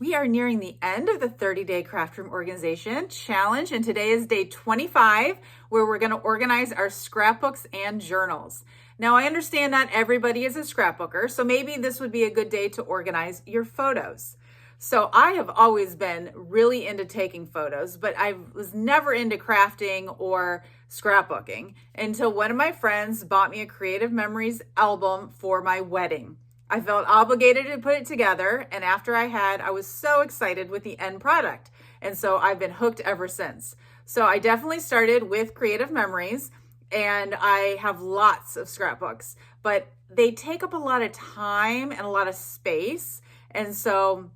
We are nearing the end of the 30-day craft room organization challenge, and today is day 25, where we're going to organize our scrapbooks and journals. Now, I understand not everybody is a scrapbooker, so maybe this would be a good day to organize your photos. So I have always been really into taking photos, but I was never into crafting or scrapbooking until one of my friends bought me a Creative Memories album for my wedding. I felt obligated to put it together, and after I was so excited with the end product. And so I've been hooked ever since. So I definitely started with Creative Memories, and I have lots of scrapbooks, but they take up a lot of time and a lot of space. And so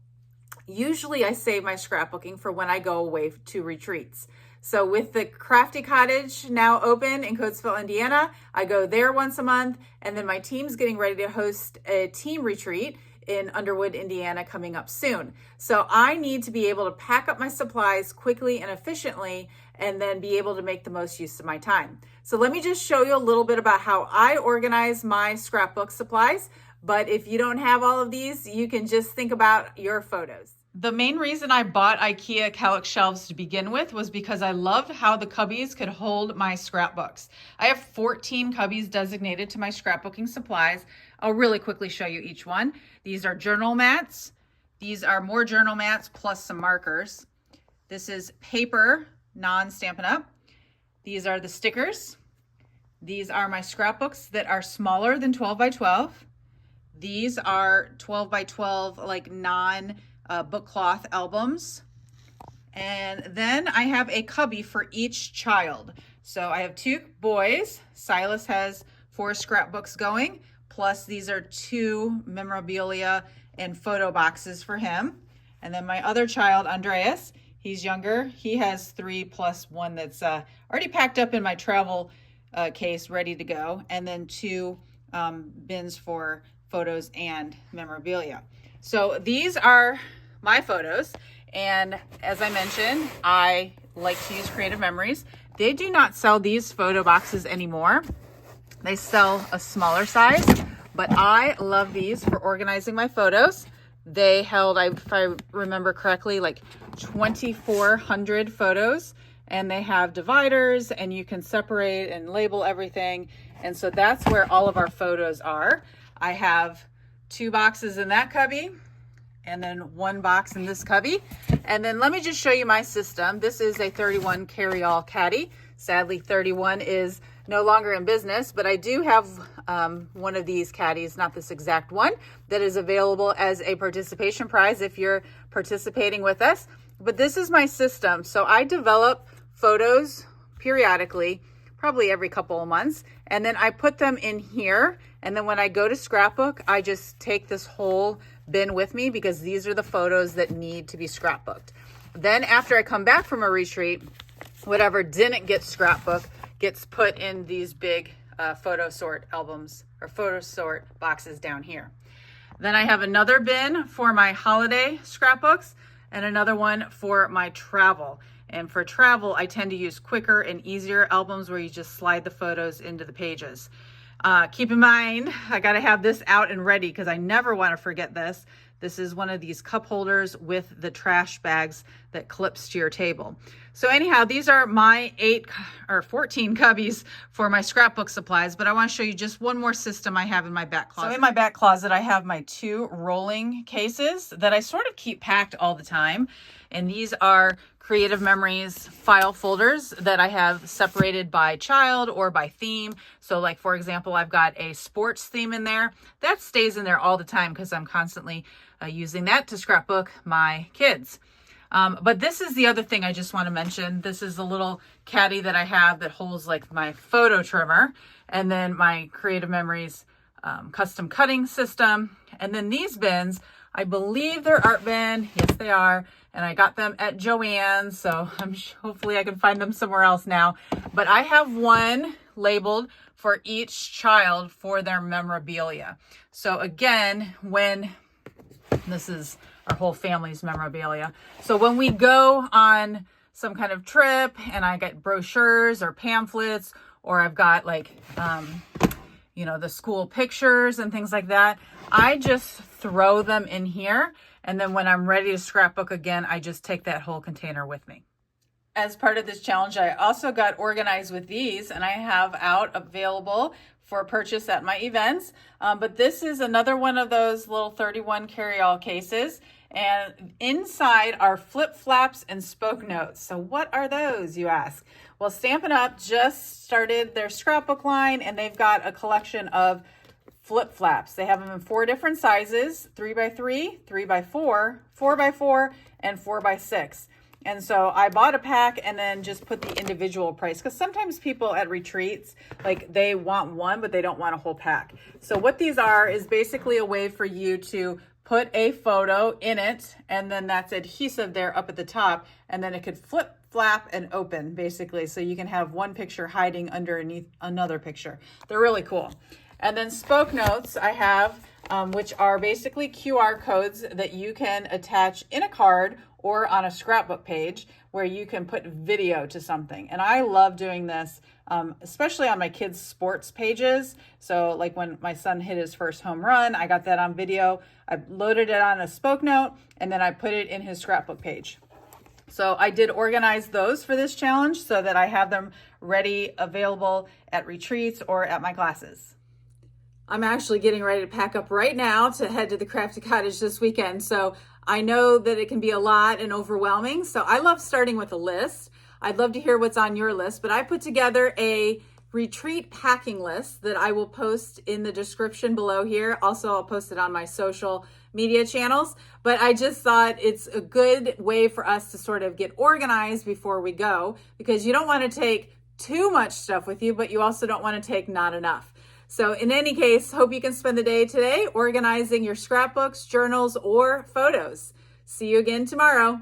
usually I save my scrapbooking for when I go away to retreats. So with the Crafty Cottage now open in Coatesville, Indiana, I go there once a month, and then my team's getting ready to host a team retreat in Underwood, Indiana coming up soon. So I need to be able to pack up my supplies quickly and efficiently and then be able to make the most use of my time. So let me just show you a little bit about how I organize my scrapbook supplies. But if you don't have all of these, you can just think about your photos. The main reason I bought IKEA Kallax shelves to begin with was because I loved how the cubbies could hold my scrapbooks. I have 14 cubbies designated to my scrapbooking supplies. I'll really quickly show you each one. These are journal mats. These are more journal mats plus some markers. This is paper, non-Stampin' Up. These are the stickers. These are my scrapbooks that are smaller than 12 by 12. These are 12 by 12, like book cloth albums. And then I have a cubby for each child. So I have 2 boys. Silas has 4 scrapbooks going, plus these are 2 memorabilia and photo boxes for him. And then my other child, Andreas, he's younger. He has 3 plus 1 that's already packed up in my travel case, ready to go. And then 2 bins for photos and memorabilia. So these are my photos, and as I mentioned, I like to use Creative Memories. They do not sell these photo boxes anymore. They sell a smaller size, but I love these for organizing my photos. They held, if I remember correctly, like 2,400 photos, and they have dividers, and you can separate and label everything. And so that's where all of our photos are. I have 2 boxes in that cubby, and then 1 box in this cubby. And then let me just show you my system. This is a 31 carry-all caddy. Sadly, 31 is no longer in business, but I do have one of these caddies, not this exact one, that is available as a participation prize if you're participating with us. But this is my system. So I develop photos periodically, probably every couple of months, and then I put them in here. And then when I go to scrapbook, I just take this whole bin with me because these are the photos that need to be scrapbooked. Then after I come back from a retreat, whatever didn't get scrapbooked gets put in these big photo sort albums or photo sort boxes down here. Then I have another bin for my holiday scrapbooks and another one for my travel. And for travel, I tend to use quicker and easier albums where you just slide the photos into the pages. Keep in mind, I got to have this out and ready because I never want to forget this. This is one of these cup holders with the trash bags that clips to your table. So anyhow, these are my 14 cubbies for my scrapbook supplies, but I want to show you just one more system I have in my back closet. So in my back closet, I have my 2 rolling cases that I sort of keep packed all the time. And these are Creative Memories file folders that I have separated by child or by theme. So like, for example, I've got a sports theme in there. That stays in there all the time because I'm constantly using that to scrapbook my kids. But this is the other thing I just want to mention. This is a little caddy that I have that holds like my photo trimmer and then my Creative Memories custom cutting system. And then these bins, I believe they're art bin. Yes, they are. And I got them at Joann's, so hopefully I can find them somewhere else now. But I have one labeled for each child for their memorabilia. So again, this is our whole family's memorabilia. So when we go on some kind of trip and I get brochures or pamphlets, or I've got like, the school pictures and things like that, I just throw them in here And then when I'm ready to scrapbook again, I just take that whole container with me. As part of this challenge, I also got organized with these, and I have out available for purchase at my events. But this is another one of those little 31 carry-all cases. And inside are flip flaps and spoke notes. So what are those, you ask? Well, Stampin' Up! Just started their scrapbook line, and they've got a collection of flip flaps. They have them in 4 different sizes: 3x3, 3x4, 4x4, and 4x6. And so I bought a pack and then just put the individual price, because sometimes people at retreats, like, they want one, but they don't want a whole pack. So what these are is basically a way for you to put a photo in it, and then that's adhesive there up at the top, and then it could flip, flap, and open, basically, so you can have one picture hiding underneath another picture. They're really cool. And then spoke notes I have, which are basically QR codes that you can attach in a card or on a scrapbook page where you can put video to something. And I love doing this, especially on my kids' sports pages. So like when my son hit his first home run, I got that on video. I loaded it on a spoke note, and then I put it in his scrapbook page. So I did organize those for this challenge so that I have them ready, available at retreats or at my classes. I'm actually getting ready to pack up right now to head to the Crafty Cottage this weekend. So I know that it can be a lot and overwhelming. So I love starting with a list. I'd love to hear what's on your list, but I put together a retreat packing list that I will post in the description below here. Also, I'll post it on my social media channels, but I just thought it's a good way for us to sort of get organized before we go, because you don't want to take too much stuff with you, but you also don't want to take not enough. So in any case, hope you can spend the day today organizing your scrapbooks, journals, or photos. See you again tomorrow.